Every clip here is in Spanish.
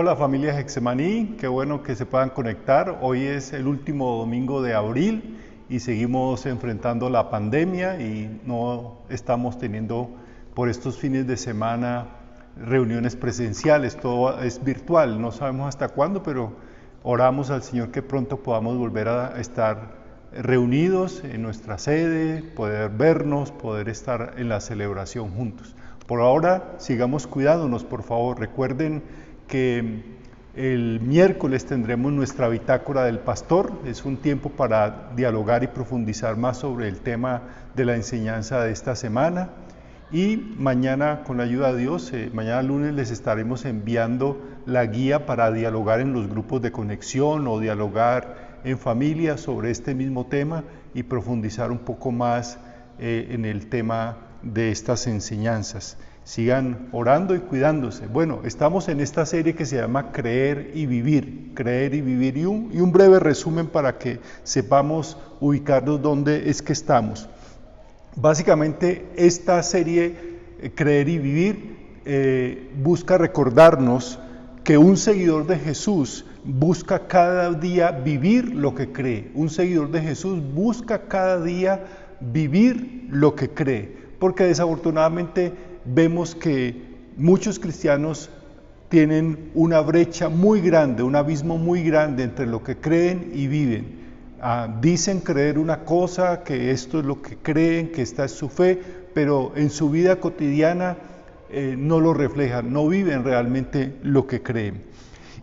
Hola familia Getsemaní, qué bueno que se puedan conectar. Hoy es el último domingo de abril y seguimos enfrentando la pandemia y no estamos teniendo por estos fines de semana reuniones presenciales, todo es virtual, no sabemos hasta cuándo, pero oramos al Señor que pronto podamos volver a estar reunidos en nuestra sede, poder vernos, poder estar en la celebración juntos. Por ahora sigamos cuidándonos, por favor, recuerden que el miércoles tendremos nuestra bitácora del pastor, es un tiempo para dialogar y profundizar más sobre el tema de la enseñanza de esta semana y mañana con la ayuda de Dios, mañana lunes les estaremos enviando la guía para dialogar en los grupos de conexión o dialogar en familia sobre este mismo tema y profundizar un poco más en el tema de estas enseñanzas. Sigan orando y cuidándose. Bueno, estamos en esta serie que se llama Creer y Vivir, y un breve resumen para que sepamos ubicarnos dónde es que estamos. Básicamente esta serie Creer y Vivir busca recordarnos que un seguidor de Jesús busca cada día vivir lo que cree. Un seguidor de Jesús busca cada día vivir lo que cree, porque desafortunadamente vemos que muchos cristianos tienen una brecha muy grande, un abismo muy grande entre lo que creen y viven. Dicen creer una cosa, que esto es lo que creen, que esta es su fe, pero en su vida cotidiana no lo reflejan, no viven realmente lo que creen.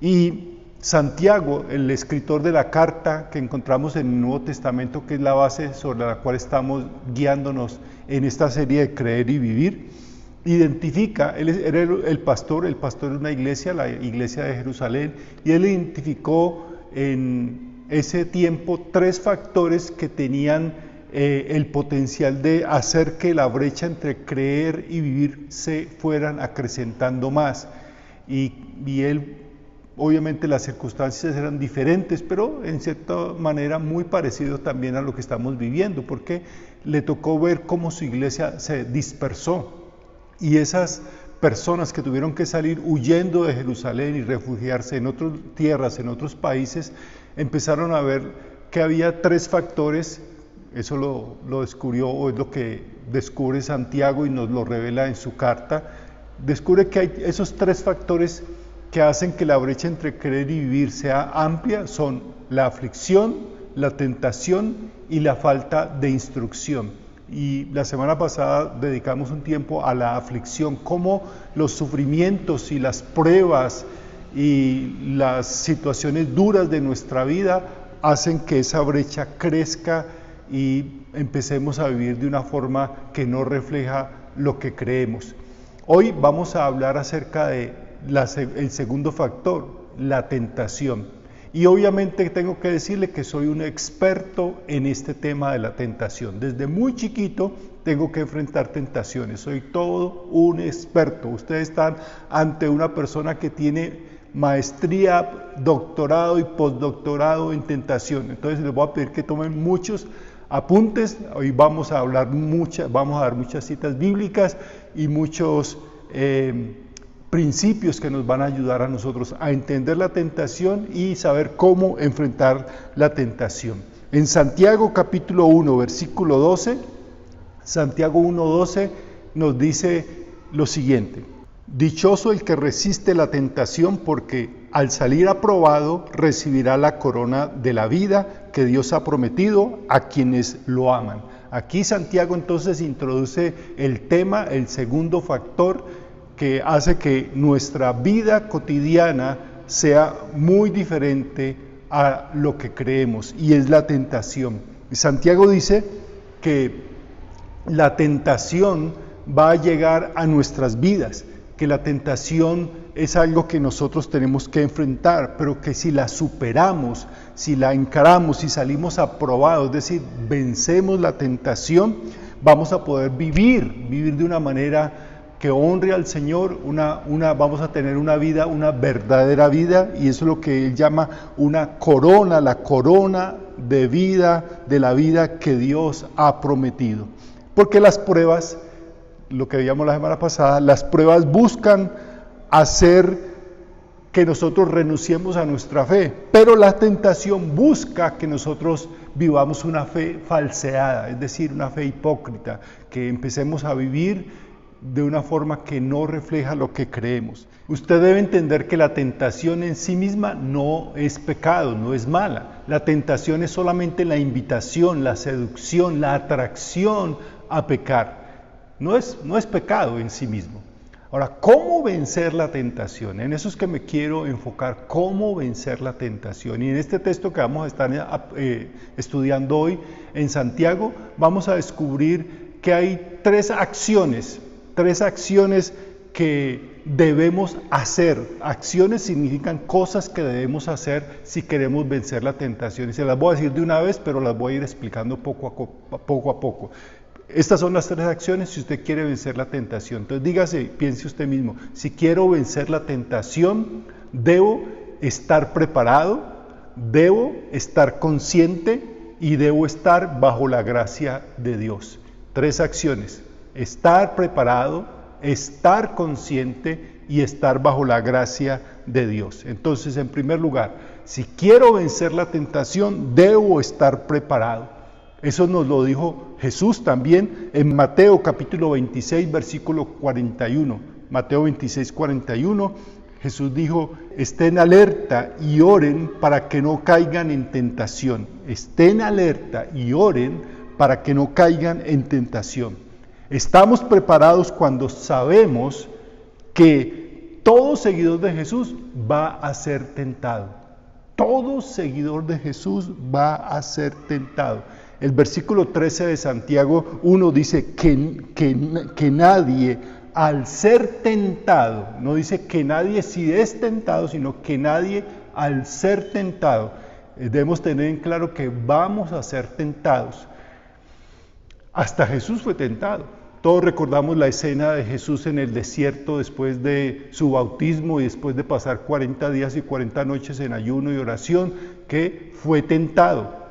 Y Santiago, el escritor de la carta que encontramos en el Nuevo Testamento, que es la base sobre la cual estamos guiándonos en esta serie de Creer y Vivir, identifica, él era el pastor de una iglesia, la iglesia de Jerusalén, y él identificó en ese tiempo 3 factores que tenían el potencial de hacer que la brecha entre creer y vivir se fueran acrecentando más. Y él, obviamente las circunstancias eran diferentes, pero en cierta manera muy parecido también a lo que estamos viviendo, porque le tocó ver cómo su iglesia se dispersó. Y esas personas que tuvieron que salir huyendo de Jerusalén y refugiarse en otras tierras, en otros países, empezaron a ver que había 3 factores, eso lo descubrió, o es lo que descubre Santiago y nos lo revela en su carta. Descubre que hay esos 3 factores que hacen que la brecha entre creer y vivir sea amplia, son la aflicción, la tentación y la falta de instrucción. Y la semana pasada dedicamos un tiempo a la aflicción, cómo los sufrimientos y las pruebas y las situaciones duras de nuestra vida hacen que esa brecha crezca y empecemos a vivir de una forma que no refleja lo que creemos. Hoy vamos a hablar acerca de el segundo factor, la tentación. Y obviamente tengo que decirle que soy un experto en este tema de la tentación. Desde muy chiquito tengo que enfrentar tentaciones, soy todo un experto. Ustedes están ante una persona que tiene maestría, doctorado y postdoctorado en tentación. Entonces les voy a pedir que tomen muchos apuntes. Hoy vamos a dar muchas citas bíblicas y muchos principios que nos van a ayudar a nosotros a entender la tentación y saber cómo enfrentar la tentación. En Santiago capítulo 1, versículo 12, Santiago 1:12 nos dice lo siguiente: dichoso el que resiste la tentación, porque al salir aprobado recibirá la corona de la vida que Dios ha prometido a quienes lo aman. Aquí Santiago entonces introduce el tema, el segundo factor que hace que nuestra vida cotidiana sea muy diferente a lo que creemos, y es la tentación. Y Santiago dice que la tentación va a llegar a nuestras vidas, que la tentación es algo que nosotros tenemos que enfrentar, pero que si la superamos, si la encaramos, si salimos aprobados, es decir, vencemos la tentación, vamos a poder vivir de una manera que honre al Señor, vamos a tener una vida, una verdadera vida, y eso es lo que él llama una corona, la corona de vida, de la vida que Dios ha prometido. Porque las pruebas, lo que veíamos la semana pasada, las pruebas buscan hacer que nosotros renunciemos a nuestra fe, pero la tentación busca que nosotros vivamos una fe falseada, es decir, una fe hipócrita, que empecemos a vivir de una forma que no refleja lo que creemos. Usted debe entender que la tentación en sí misma no es pecado, no es mala. La tentación es solamente la invitación, la seducción, la atracción a pecar. No es pecado en sí mismo. Ahora, ¿cómo vencer la tentación? En eso es que me quiero enfocar, cómo vencer la tentación. Y en este texto que vamos a estar estudiando hoy en Santiago, vamos a descubrir que hay tres acciones que debemos hacer. Acciones significan cosas que debemos hacer si queremos vencer la tentación. Y se las voy a decir de una vez, pero las voy a ir explicando poco a poco. Estas son las tres acciones si usted quiere vencer la tentación. Entonces dígase, piense usted mismo, si quiero vencer la tentación, debo estar preparado, debo estar consciente y debo estar bajo la gracia de Dios. Tres acciones: estar preparado, estar consciente y estar bajo la gracia de Dios. Entonces, en primer lugar, si quiero vencer la tentación, debo estar preparado. Eso nos lo dijo Jesús también en Mateo capítulo 26, versículo 41. Mateo 26, 41, Jesús dijo: estén alerta y oren para que no caigan en tentación. Estén alerta y oren para que no caigan en tentación. Estamos preparados cuando sabemos que todo seguidor de Jesús va a ser tentado. Todo seguidor de Jesús va a ser tentado. El versículo 13 de Santiago 1 dice que nadie al ser tentado, no dice que nadie si es tentado, sino que nadie al ser tentado. Debemos tener en claro que vamos a ser tentados. Hasta Jesús fue tentado. Todos recordamos la escena de Jesús en el desierto después de su bautismo y después de pasar 40 días y 40 noches en ayuno y oración, que fue tentado.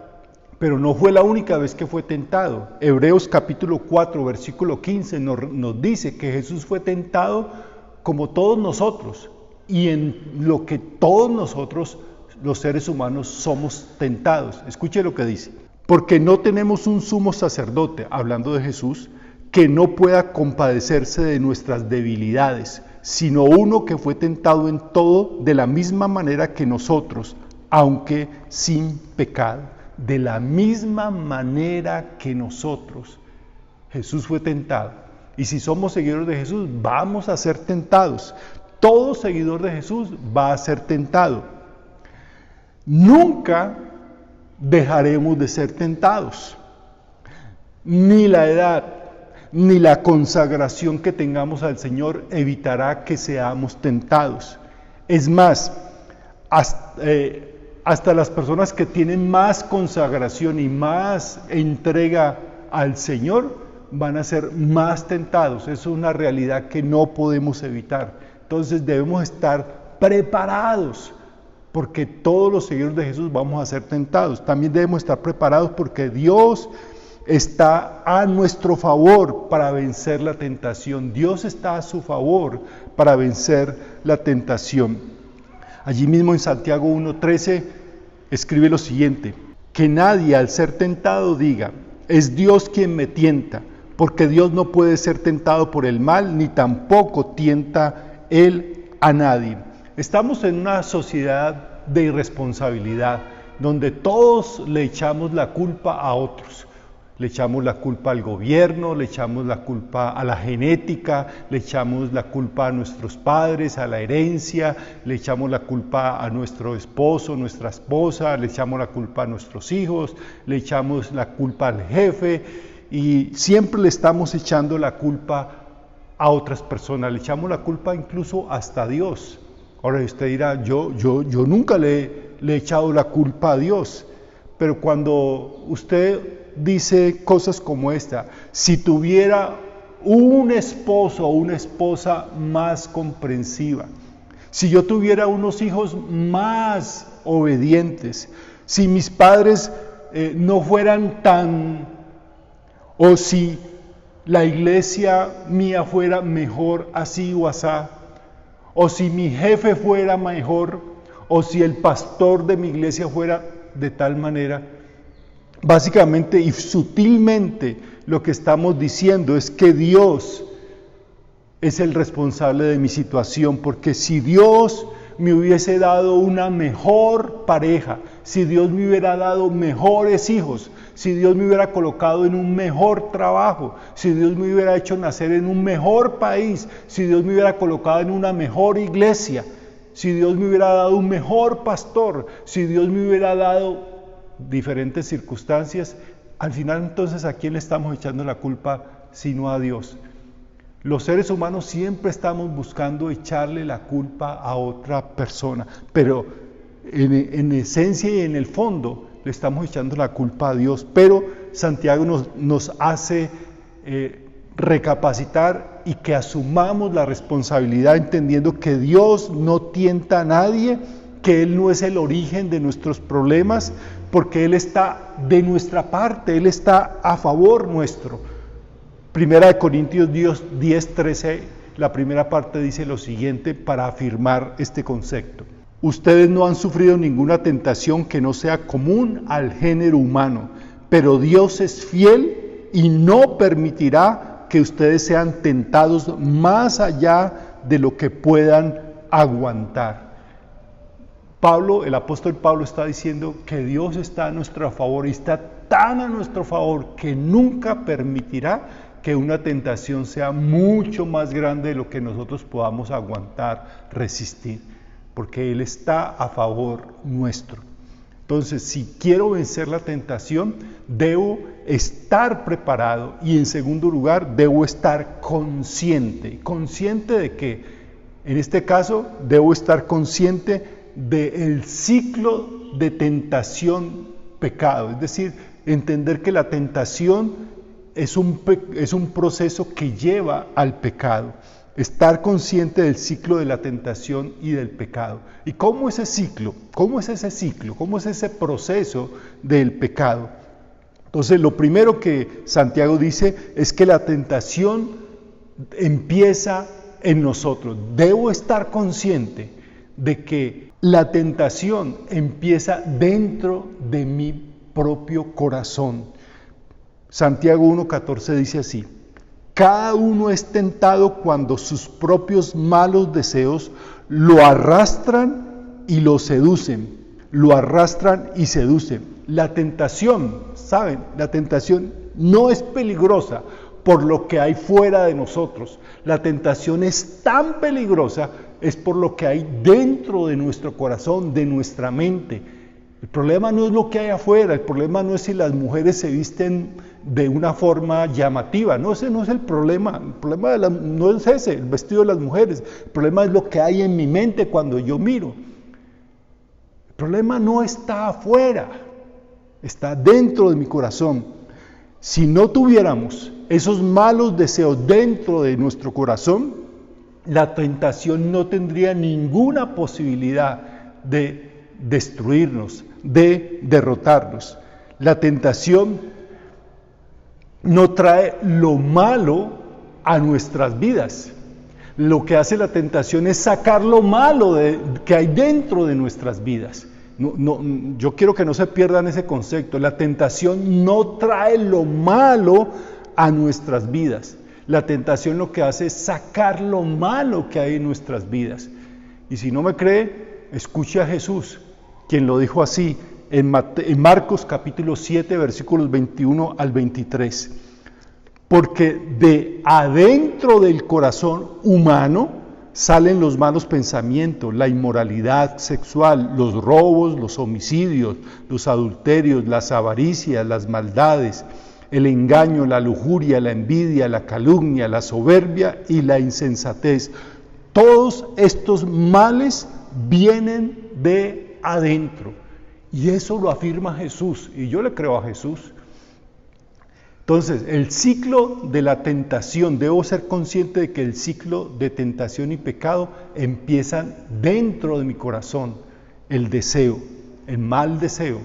Pero no fue la única vez que fue tentado. Hebreos capítulo 4, versículo 15 nos dice que Jesús fue tentado como todos nosotros, y en lo que todos nosotros, los seres humanos, somos tentados. Escuche lo que dice: porque no tenemos un sumo sacerdote, hablando de Jesús, que no pueda compadecerse de nuestras debilidades, sino uno que fue tentado en todo de la misma manera que nosotros, aunque sin pecado. De la misma manera que nosotros, Jesús fue tentado. Y si somos seguidores de Jesús, vamos a ser tentados. Todo seguidor de Jesús va a ser tentado. Nunca dejaremos de ser tentados. Ni la edad, ni la consagración que tengamos al Señor evitará que seamos tentados. Es más, hasta las personas que tienen más consagración y más entrega al Señor van a ser más tentados. Eso es una realidad que no podemos evitar. Entonces debemos estar preparados, porque todos los seguidores de Jesús vamos a ser tentados. También debemos estar preparados porque Dios está a nuestro favor para vencer la tentación. Dios está a su favor para vencer la tentación. Allí mismo en Santiago 1:13 escribe lo siguiente: que nadie al ser tentado diga, es Dios quien me tienta, porque Dios no puede ser tentado por el mal, ni tampoco tienta Él a nadie. Estamos en una sociedad de irresponsabilidad, donde todos le echamos la culpa a otros. Le echamos la culpa al gobierno, le echamos la culpa a la genética, le echamos la culpa a nuestros padres, a la herencia, le echamos la culpa a nuestro esposo, nuestra esposa, le echamos la culpa a nuestros hijos, le echamos la culpa al jefe, y siempre le estamos echando la culpa a otras personas, le echamos la culpa incluso hasta a Dios. Ahora usted dirá, yo nunca le he echado la culpa a Dios, pero cuando usted dice cosas como esta: si tuviera un esposo o una esposa más comprensiva, si yo tuviera unos hijos más obedientes, si mis padres no fueran tan, o si la iglesia mía fuera mejor así o asá, o si mi jefe fuera mejor, o si el pastor de mi iglesia fuera de tal manera. Básicamente y sutilmente lo que estamos diciendo es que Dios es el responsable de mi situación, porque si Dios me hubiese dado una mejor pareja, si Dios me hubiera dado mejores hijos, si Dios me hubiera colocado en un mejor trabajo, si Dios me hubiera hecho nacer en un mejor país, si Dios me hubiera colocado en una mejor iglesia, si Dios me hubiera dado un mejor pastor, si Dios me hubiera dado diferentes circunstancias, al final entonces ¿a quién le estamos echando la culpa sino a Dios? Los seres humanos siempre estamos buscando echarle la culpa a otra persona, pero en esencia y en el fondo le estamos echando la culpa a Dios. Pero Santiago nos hace recapacitar y que asumamos la responsabilidad entendiendo que Dios no tienta a nadie, que Él no es el origen de nuestros problemas, porque Él está de nuestra parte, Él está a favor nuestro. Primera de Corintios 10:13, la primera parte dice lo siguiente para afirmar este concepto. Ustedes no han sufrido ninguna tentación que no sea común al género humano, pero Dios es fiel y no permitirá que ustedes sean tentados más allá de lo que puedan aguantar. El apóstol Pablo está diciendo que Dios está a nuestro favor y está tan a nuestro favor que nunca permitirá que una tentación sea mucho más grande de lo que nosotros podamos aguantar, resistir, porque Él está a favor nuestro. Entonces, si quiero vencer la tentación, debo estar preparado y en segundo lugar, debo estar consciente. ¿Consciente de qué? En este caso, debo estar consciente del ciclo de tentación-pecado, es decir, entender que la tentación es un proceso que lleva al pecado. Estar consciente del ciclo de la tentación y del pecado. ¿Y cómo es ese ciclo? ¿Cómo es ese ciclo? ¿Cómo es ese proceso del pecado? Entonces, lo primero que Santiago dice es que la tentación empieza en nosotros. Debo estar consciente de que la tentación empieza dentro de mi propio corazón. Santiago 1:14 dice así: cada uno es tentado cuando sus propios malos deseos lo arrastran y lo seducen. Lo arrastran y seducen. La tentación, ¿saben? La tentación no es peligrosa por lo que hay fuera de nosotros. La tentación es tan peligrosa es por lo que hay dentro de nuestro corazón, de nuestra mente. El problema no es lo que hay afuera, el problema no es si las mujeres se visten de una forma llamativa, no, ese no es el problema no es ese, el vestido de las mujeres, el problema es lo que hay en mi mente cuando yo miro. El problema no está afuera, está dentro de mi corazón. Si no tuviéramos esos malos deseos dentro de nuestro corazón, la tentación no tendría ninguna posibilidad de destruirnos, de derrotarnos. La tentación no trae lo malo a nuestras vidas. Lo que hace la tentación es sacar lo malo que hay dentro de nuestras vidas. Yo quiero que no se pierdan ese concepto. La tentación no trae lo malo a nuestras vidas. La tentación lo que hace es sacar lo malo que hay en nuestras vidas. Y si no me cree, escuche a Jesús, quien lo dijo así en Marcos capítulo 7, versículos 21 al 23. Porque de adentro del corazón humano salen los malos pensamientos, la inmoralidad sexual, los robos, los homicidios, los adulterios, las avaricias, las maldades, el engaño, la lujuria, la envidia, la calumnia, la soberbia y la insensatez. Todos estos males vienen de adentro. Y eso lo afirma Jesús, y yo le creo a Jesús. Entonces, el ciclo de la tentación, debo ser consciente de que el ciclo de tentación y pecado empiezan dentro de mi corazón. El deseo, el mal deseo,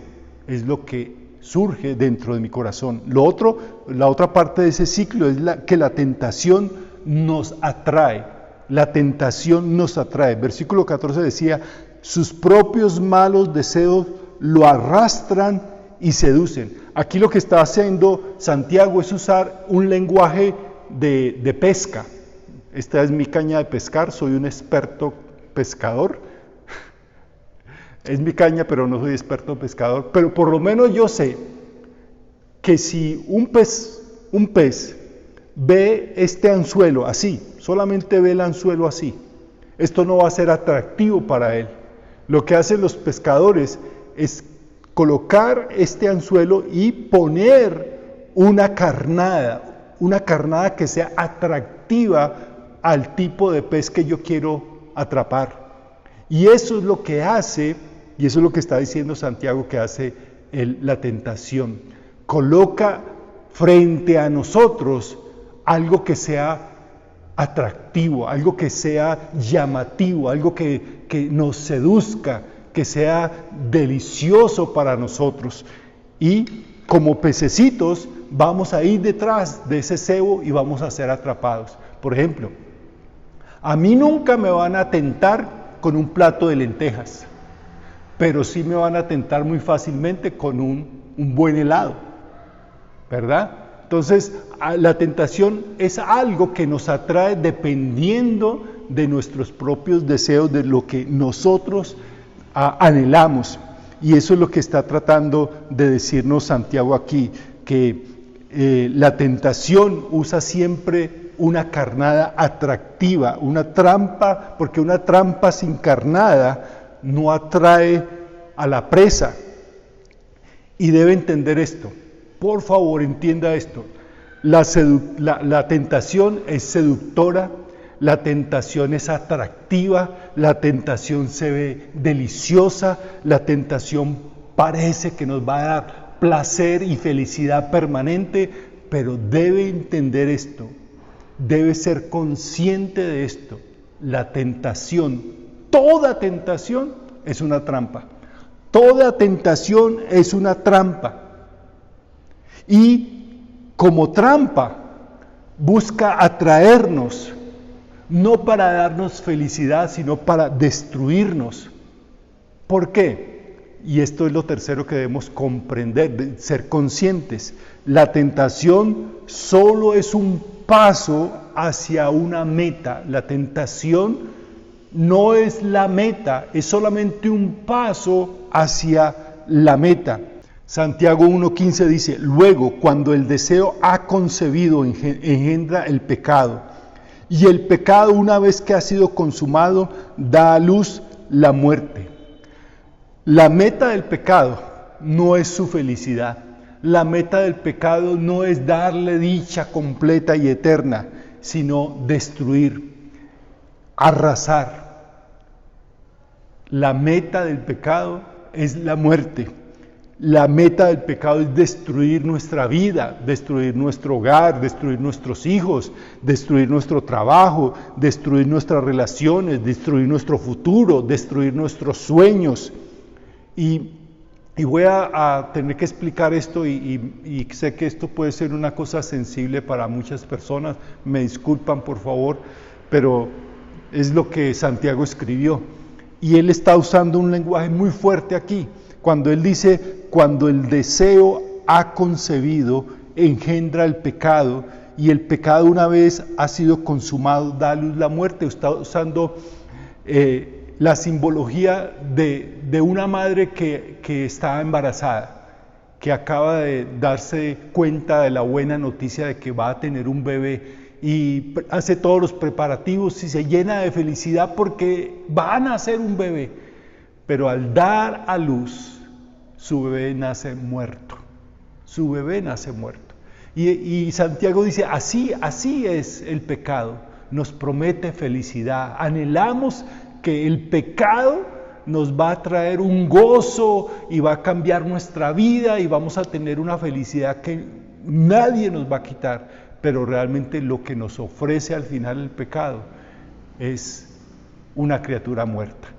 es lo que surge dentro de mi corazón. La otra parte de ese ciclo es que la tentación nos atrae. La tentación nos atrae. Versículo 14 decía, sus propios malos deseos lo arrastran y seducen. Aquí lo que está haciendo Santiago es usar un lenguaje de pesca. Esta es mi caña de pescar, soy un experto pescador. Es mi caña, pero no soy experto pescador. Pero por lo menos yo sé que si un pez ve este anzuelo así, solamente ve el anzuelo así, esto no va a ser atractivo para él. Lo que hacen los pescadores es colocar este anzuelo y poner una carnada que sea atractiva al tipo de pez que yo quiero atrapar. Y eso es lo que hace, y eso es lo que está diciendo Santiago que hace la tentación. Coloca frente a nosotros algo que sea atractivo, algo que sea llamativo, algo que nos seduzca, que sea delicioso para nosotros. Y como pececitos vamos a ir detrás de ese cebo y vamos a ser atrapados. Por ejemplo, a mí nunca me van a tentar con un plato de lentejas, pero sí me van a tentar muy fácilmente con un buen helado, ¿verdad? Entonces, la tentación es algo que nos atrae dependiendo de nuestros propios deseos, de lo que nosotros anhelamos. Y eso es lo que está tratando de decirnos Santiago aquí, que la tentación usa siempre una carnada atractiva, una trampa, porque una trampa sin carnada no atrae a la presa. Y debe entender esto. Por favor, entienda esto. La tentación es seductora, la tentación es atractiva, la tentación se ve deliciosa, la tentación parece que nos va a dar placer y felicidad permanente, pero debe entender esto, debe ser consciente de esto. La tentación, toda tentación es una trampa. Toda tentación es una trampa. Y como trampa, busca atraernos, no para darnos felicidad, sino para destruirnos. ¿Por qué? Y esto es lo tercero que debemos comprender, ser conscientes. La tentación solo es un paso hacia una meta. La tentación no es la meta, es solamente un paso hacia la meta. Santiago 1:15 dice, luego cuando el deseo ha concebido engendra el pecado, y el pecado una vez que ha sido consumado da a luz la muerte. La meta del pecado no es su felicidad, la meta del pecado no es darle dicha completa y eterna, sino destruir, arrasar. La meta del pecado es la muerte. La meta del pecado es destruir nuestra vida, destruir nuestro hogar, destruir nuestros hijos, destruir nuestro trabajo, destruir nuestras relaciones, destruir nuestro futuro, destruir nuestros sueños. Y voy a tener que explicar esto y sé que esto puede ser una cosa sensible para muchas personas. Me disculpan, por favor, pero es lo que Santiago escribió. Y él está usando un lenguaje muy fuerte aquí. Cuando él dice, cuando el deseo ha concebido, engendra el pecado, y el pecado una vez ha sido consumado, da a luz la muerte. Está usando la simbología de una madre que está embarazada, que acaba de darse cuenta de la buena noticia de que va a tener un bebé, y hace todos los preparativos y se llena de felicidad porque van a hacer un bebé. Pero al dar a luz, su bebé nace muerto. Su bebé nace muerto. Y Santiago dice, así es el pecado. Nos promete felicidad. Anhelamos que el pecado nos va a traer un gozo y va a cambiar nuestra vida y vamos a tener una felicidad que nadie nos va a quitar. Pero realmente lo que nos ofrece al final el pecado es una criatura muerta.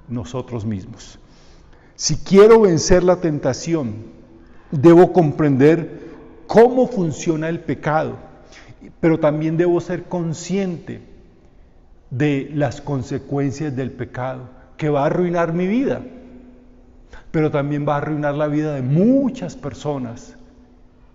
Nosotros mismos. Si quiero vencer la tentación, debo comprender cómo funciona el pecado, pero también debo ser consciente de las consecuencias del pecado, que va a arruinar mi vida, pero también va a arruinar la vida de muchas personas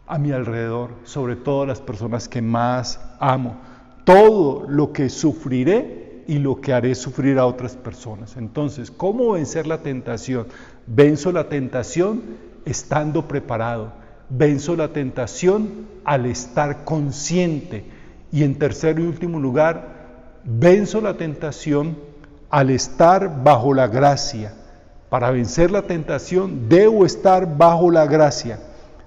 a mi alrededor, sobre todo las personas que más amo. Todo lo que sufriré y lo que haré sufrir a otras personas. Entonces, ¿cómo vencer la tentación? Venzo la tentación estando preparado. Venzo la tentación al estar consciente. Y en tercer y último lugar, venzo la tentación al estar bajo la gracia. Para vencer la tentación debo estar bajo la gracia.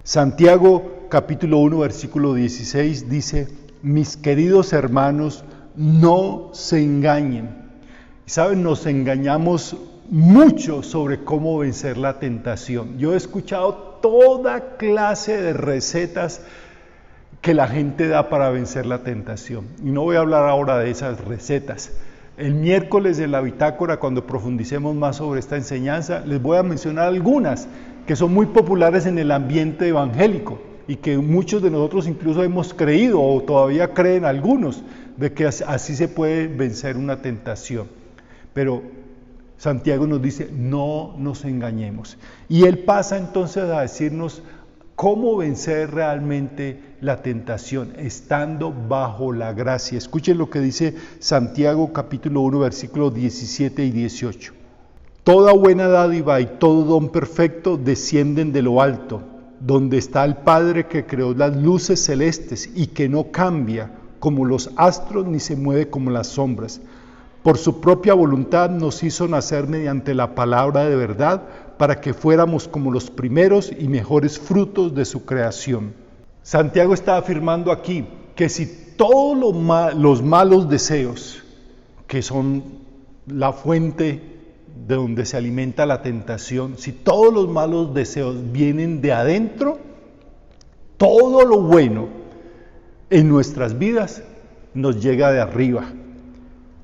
Santiago capítulo 1 versículo 16 dice: mis queridos hermanos, no se engañen. ¿Saben? Nos engañamos mucho sobre cómo vencer la tentación. Yo he escuchado toda clase de recetas que la gente da para vencer la tentación. Y no voy a hablar ahora de esas recetas. El miércoles en la bitácora, cuando profundicemos más sobre esta enseñanza, les voy a mencionar algunas que son muy populares en el ambiente evangélico y que muchos de nosotros incluso hemos creído o todavía creen algunos de que así se puede vencer una tentación. Pero Santiago nos dice, no nos engañemos. Y él pasa entonces a decirnos cómo vencer realmente la tentación, estando bajo la gracia. Escuchen lo que dice Santiago capítulo 1, versículos 17 y 18. Toda buena dádiva y todo don perfecto descienden de lo alto, donde está el Padre que creó las luces celestes y que no cambia como los astros ni se mueve como las sombras. Por su propia voluntad nos hizo nacer mediante la palabra de verdad para que fuéramos como los primeros y mejores frutos de su creación. Santiago está afirmando aquí que si todos los malos deseos, que son la fuente de donde se alimenta la tentación, si todos los malos deseos vienen de adentro, todo lo bueno en nuestras vidas nos llega de arriba,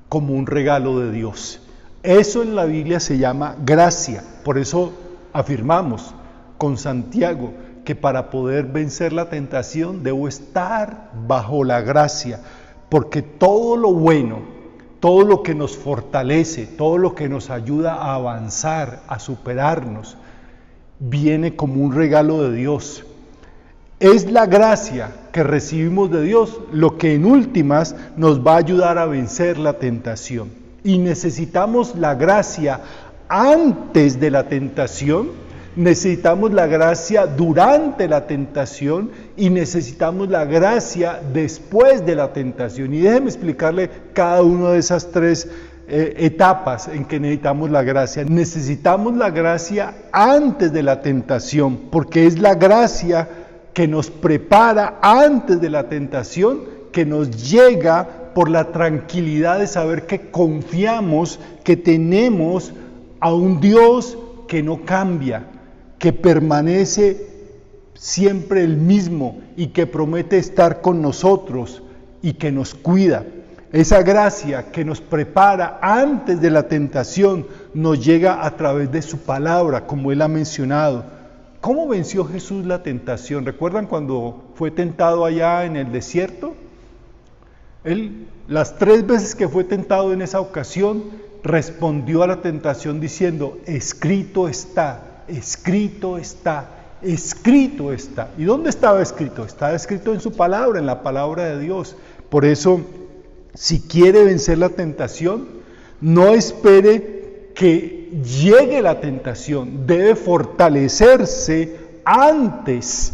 como un regalo de Dios. Eso en la Biblia se llama gracia. Por eso afirmamos con Santiago que para poder vencer la tentación debo estar bajo la gracia, porque todo lo bueno, todo lo que nos fortalece, todo lo que nos ayuda a avanzar, a superarnos, viene como un regalo de Dios. Es la gracia que recibimos de Dios lo que en últimas nos va a ayudar a vencer la tentación. Y necesitamos la gracia antes de la tentación, necesitamos la gracia durante la tentación y necesitamos la gracia después de la tentación. Y déjeme explicarle cada una de esas tres etapas en que necesitamos la gracia. Necesitamos la gracia antes de la tentación, porque es la gracia que nos prepara antes de la tentación, que nos llega por la tranquilidad de saber que confiamos, que tenemos a un Dios que no cambia, que permanece siempre el mismo y que promete estar con nosotros y que nos cuida. Esa gracia que nos prepara antes de la tentación nos llega a través de su palabra, como él ha mencionado. ¿Cómo venció Jesús la tentación? ¿Recuerdan cuando fue tentado allá en el desierto? Él, las 3 veces que fue tentado en esa ocasión, respondió a la tentación diciendo, escrito está, escrito está, escrito está. ¿Y dónde estaba escrito? Estaba escrito en su palabra, en la palabra de Dios. Por eso, si quiere vencer la tentación, no espere que llegue la tentación, debe fortalecerse antes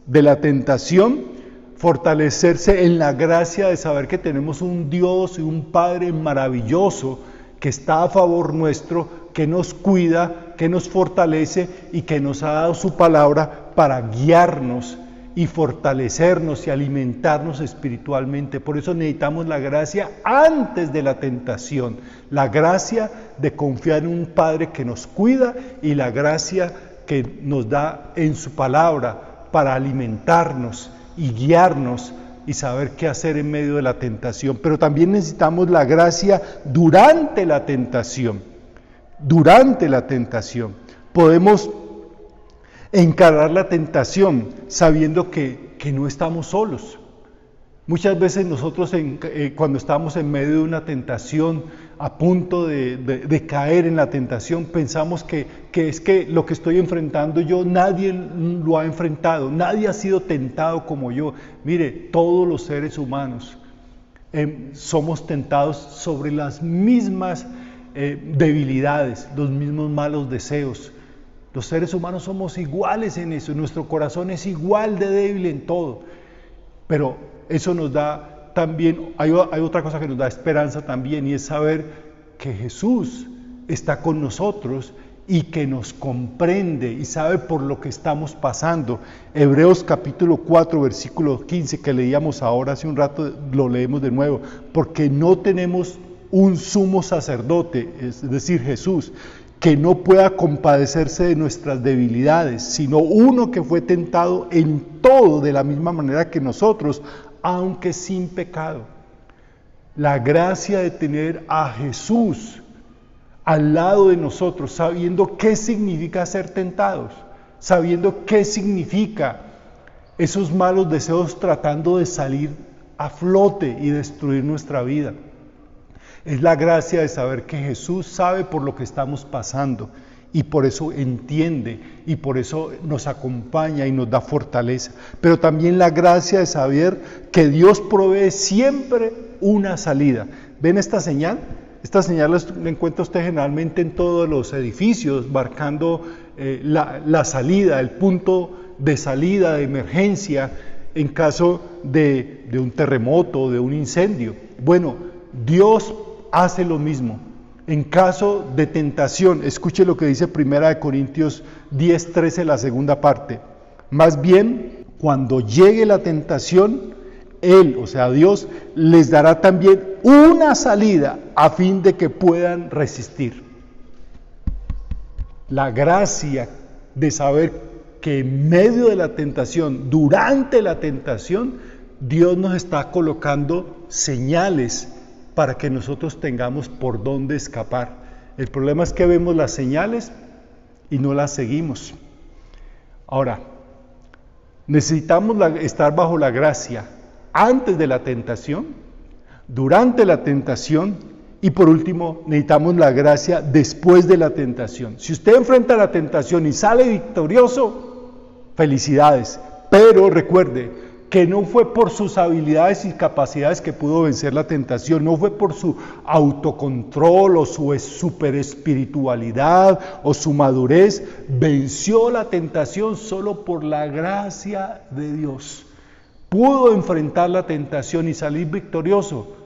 de la tentación, fortalecerse en la gracia de saber que tenemos un Dios y un Padre maravilloso que está a favor nuestro, que nos cuida, que nos fortalece y que nos ha dado su palabra para guiarnos y fortalecernos y alimentarnos espiritualmente. Por eso necesitamos la gracia antes de la tentación, la gracia de confiar en un Padre que nos cuida y la gracia que nos da en su palabra para alimentarnos y guiarnos y saber qué hacer en medio de la tentación. Pero también necesitamos la gracia durante la tentación. Durante la tentación podemos encarar la tentación sabiendo que no estamos solos. Muchas veces nosotros cuando estamos en medio de una tentación, a punto de caer en la tentación, pensamos que es que lo que estoy enfrentando yo, nadie lo ha enfrentado, nadie ha sido tentado como yo. Mire, todos los seres humanos somos tentados sobre las mismas debilidades, los mismos malos deseos. Los seres humanos somos iguales en eso, nuestro corazón es igual de débil en todo, pero eso nos da también, hay otra cosa que nos da esperanza también, y es saber que Jesús está con nosotros y que nos comprende y sabe por lo que estamos pasando. Hebreos capítulo 4, versículo 15, que leíamos ahora hace un rato, lo leemos de nuevo, porque no tenemos un sumo sacerdote, es decir, Jesús, que no pueda compadecerse de nuestras debilidades, sino uno que fue tentado en todo de la misma manera que nosotros, aunque sin pecado. La gracia de tener a Jesús al lado de nosotros, sabiendo qué significa ser tentados, sabiendo qué significa esos malos deseos tratando de salir a flote y destruir nuestra vida. Es la gracia de saber que Jesús sabe por lo que estamos pasando y por eso entiende y por eso nos acompaña y nos da fortaleza. Pero también la gracia de saber que Dios provee siempre una salida. ¿Ven esta señal? Esta señal la encuentra usted generalmente en todos los edificios, marcando la salida, el punto de salida, de emergencia, en caso de un terremoto, de un incendio. Bueno, Dios hace lo mismo. En caso de tentación, escuche lo que dice 1 Corintios 10:13, la segunda parte. Más bien, cuando llegue la tentación, Él, o sea Dios, les dará también una salida a fin de que puedan resistir. La gracia de saber que en medio de la tentación, durante la tentación, Dios nos está colocando señales para que nosotros tengamos por dónde escapar. El problema es que vemos las señales y no las seguimos. Ahora, necesitamos estar bajo la gracia antes de la tentación, durante la tentación y por último necesitamos la gracia después de la tentación. Si usted enfrenta la tentación y sale victorioso, felicidades, pero recuerde que no fue por sus habilidades y capacidades que pudo vencer la tentación, no fue por su autocontrol o su super espiritualidad o su madurez, venció la tentación solo por la gracia de Dios. Pudo enfrentar la tentación y salir victorioso,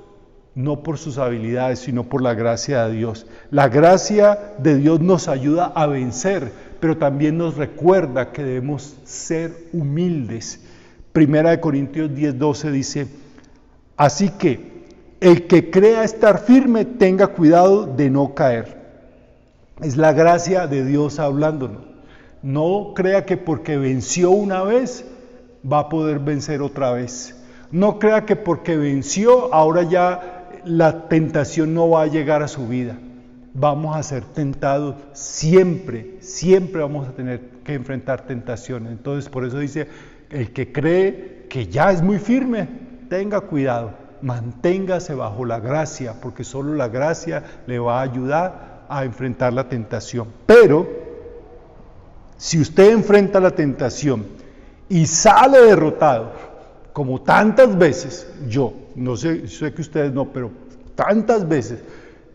no por sus habilidades, sino por la gracia de Dios. La gracia de Dios nos ayuda a vencer, pero también nos recuerda que debemos ser humildes. 1 Corintios 10:12 dice, así que el que crea estar firme tenga cuidado de no caer. Es la gracia de Dios hablándonos. No crea que porque venció una vez va a poder vencer otra vez. No crea que porque venció ahora ya la tentación no va a llegar a su vida. Vamos a ser tentados siempre, siempre vamos a tener que enfrentar tentaciones. Entonces por eso dice, el que cree que ya es muy firme, tenga cuidado, manténgase bajo la gracia, porque solo la gracia le va a ayudar a enfrentar la tentación. Pero, si usted enfrenta la tentación y sale derrotado, como tantas veces, yo, no sé que ustedes no, pero tantas veces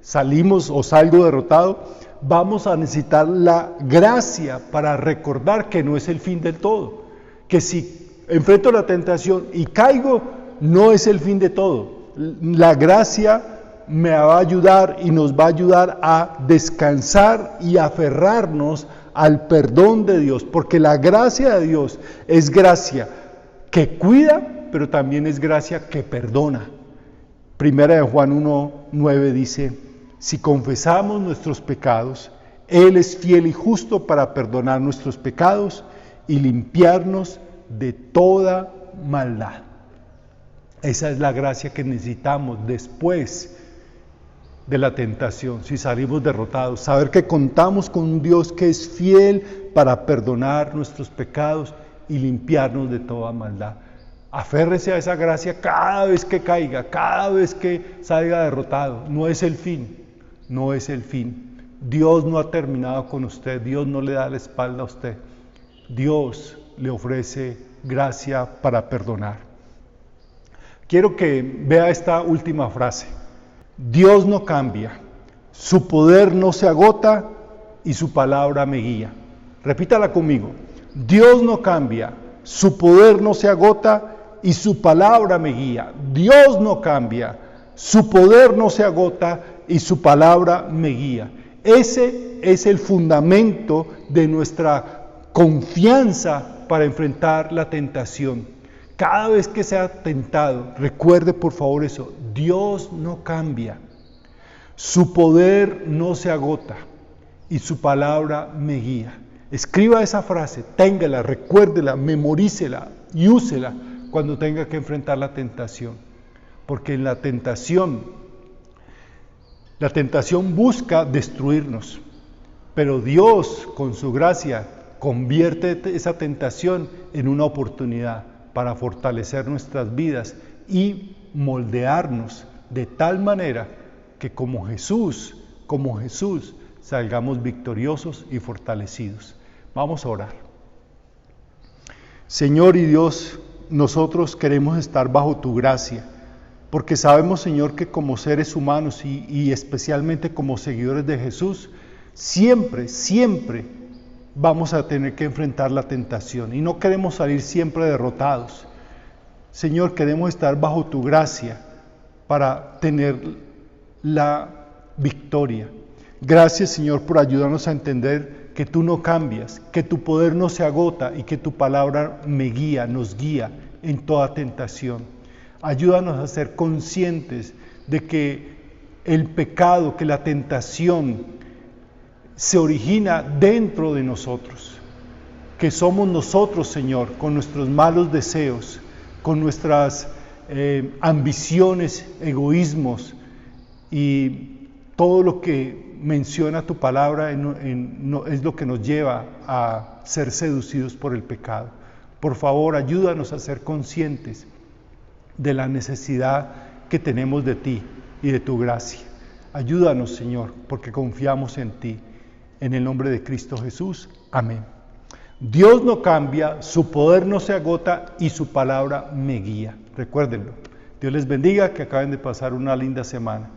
salimos o salgo derrotado, vamos a necesitar la gracia para recordar que no es el fin del todo. Que si enfrento la tentación y caigo, no es el fin de todo. La gracia me va a ayudar y nos va a ayudar a descansar y aferrarnos al perdón de Dios, porque la gracia de Dios es gracia que cuida, pero también es gracia que perdona. Primera de Juan 1:9 dice, si confesamos nuestros pecados, Él es fiel y justo para perdonar nuestros pecados y limpiarnos de toda maldad. Esa es la gracia que necesitamos después de la tentación, si salimos derrotados. Saber que contamos con un Dios que es fiel para perdonar nuestros pecados y limpiarnos de toda maldad. Aférrese a esa gracia cada vez que caiga, cada vez que salga derrotado. No es el fin, no es el fin. Dios no ha terminado con usted, Dios no le da la espalda a usted. Dios le ofrece gracia para perdonar. Quiero que vea esta última frase. Dios no cambia, su poder no se agota y su palabra me guía. Repítala conmigo. Dios no cambia, su poder no se agota y su palabra me guía. Dios no cambia, su poder no se agota y su palabra me guía. Ese es el fundamento de nuestra confianza para enfrentar la tentación. Cada vez que sea tentado, recuerde por favor eso, Dios no cambia, su poder no se agota y su palabra me guía. Escriba esa frase, téngala, recuérdela, memorícela y úsela cuando tenga que enfrentar la tentación. Porque en la tentación busca destruirnos, pero Dios con su gracia convierte esa tentación en una oportunidad para fortalecer nuestras vidas y moldearnos de tal manera que como Jesús, salgamos victoriosos y fortalecidos. Vamos a orar. Señor y Dios, nosotros queremos estar bajo tu gracia, porque sabemos, Señor, que como seres humanos y especialmente como seguidores de Jesús, siempre vamos a tener que enfrentar la tentación y no queremos salir siempre derrotados. Señor, queremos estar bajo tu gracia para tener la victoria. Gracias, Señor, por ayudarnos a entender que tú no cambias, que tu poder no se agota y que tu palabra nos guía en toda tentación. Ayúdanos a ser conscientes de que el pecado, que la tentación se origina dentro de nosotros, que somos nosotros, Señor, con nuestros malos deseos, con nuestras ambiciones, egoísmos y todo lo que menciona tu palabra es lo que nos lleva a ser seducidos por el pecado. Por favor, ayúdanos a ser conscientes de la necesidad que tenemos de ti y de tu gracia. Ayúdanos, Señor, porque confiamos en ti. En el nombre de Cristo Jesús. Amén. Dios no cambia, su poder no se agota y su palabra me guía. Recuérdenlo. Dios les bendiga, que acaben de pasar una linda semana.